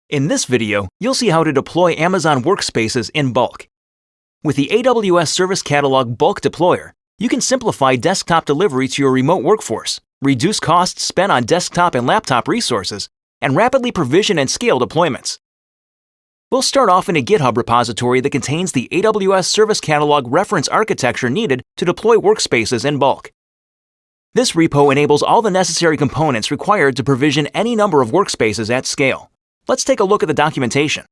In this video, you'll see how to deploy Amazon WorkSpaces in bulk. With the AWS Service Catalog Bulk Deployer, you can simplify desktop delivery to your remote workforce, reduce costs spent on desktop and laptop resources, and rapidly provision and scale deployments. We'll start off in a GitHub repository that contains the AWS Service Catalog reference architecture needed to deploy WorkSpaces in bulk. This repo enables all the necessary components required to provision any number of workspaces at scale. Let's take a look at the documentation.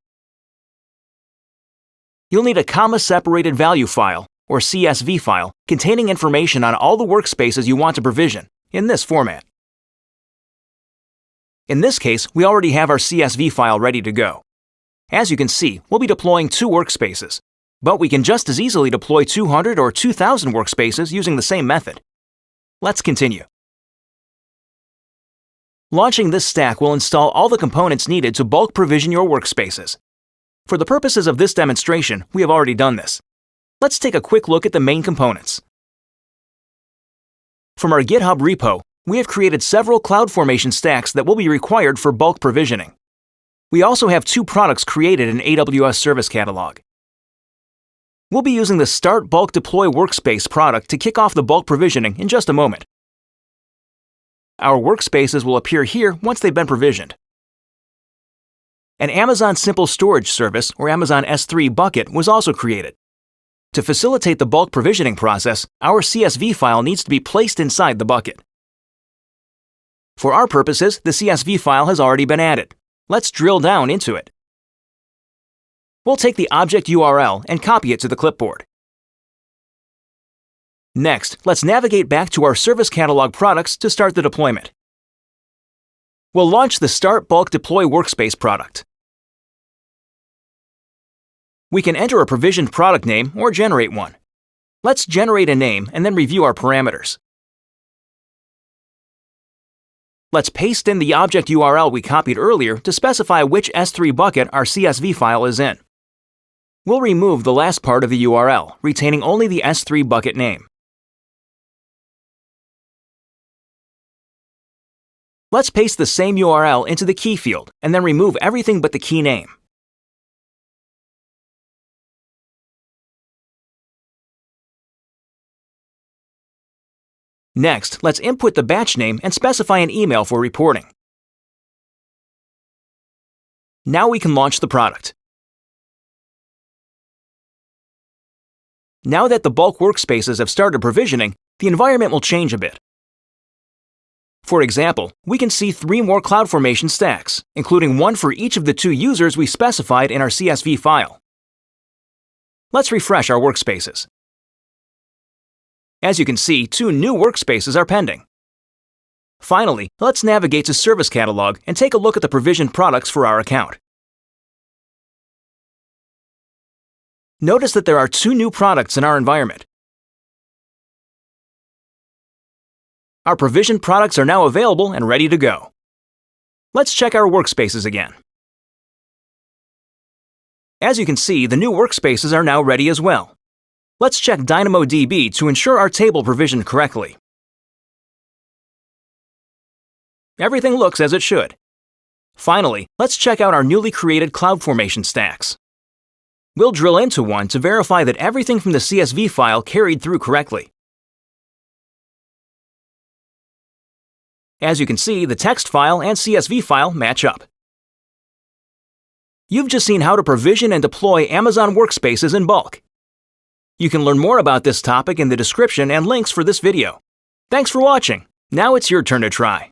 You'll need a comma-separated value file, or CSV file, containing information on all the workspaces you want to provision, in this format. In this case, we already have our CSV file ready to go. As you can see, we'll be deploying 2 workspaces, but we can just as easily deploy 200 or 2,000 workspaces using the same method. Let's continue. Launching this stack will install all the components needed to bulk provision your workspaces. For the purposes of this demonstration, we have already done this. Let's take a quick look at the main components. From our GitHub repo, we have created several CloudFormation stacks that will be required for bulk provisioning. We also have 2 products created in AWS Service Catalog. We'll be using the Start Bulk Deploy Workspace product to kick off the bulk provisioning in just a moment. Our workspaces will appear here once they've been provisioned. An Amazon Simple Storage Service, or Amazon S3 bucket, was also created. To facilitate the bulk provisioning process, our CSV file needs to be placed inside the bucket. For our purposes, the CSV file has already been added. Let's drill down into it. We'll take the object URL and copy it to the clipboard. Next, let's navigate back to our Service Catalog products to start the deployment. We'll launch the Start Bulk Deploy Workspace product. We can enter a provisioned product name or generate one. Let's generate a name and then review our parameters. Let's paste in the object URL we copied earlier to specify which S3 bucket our CSV file is in. We'll remove the last part of the URL, retaining only the S3 bucket name. Let's paste the same URL into the key field and then remove everything but the key name. Next, let's input the batch name and specify an email for reporting. Now we can launch the product. Now that the bulk workspaces have started provisioning, the environment will change a bit. For example, we can see 3 more CloudFormation stacks, including one for each of the 2 users we specified in our CSV file. Let's refresh our workspaces. As you can see, 2 new workspaces are pending. Finally, let's navigate to Service Catalog and take a look at the provisioned products for our account. Notice that there are 2 new products in our environment. Our provisioned products are now available and ready to go. Let's check our workspaces again. As you can see, the new workspaces are now ready as well. Let's check DynamoDB to ensure our table provisioned correctly. Everything looks as it should. Finally, let's check out our newly created CloudFormation stacks. We'll drill into one to verify that everything from the CSV file carried through correctly. As you can see, the text file and CSV file match up. You've just seen how to provision and deploy Amazon Workspaces in bulk. You can learn more about this topic in the description and links for this video. Thanks for watching. Now it's your turn to try.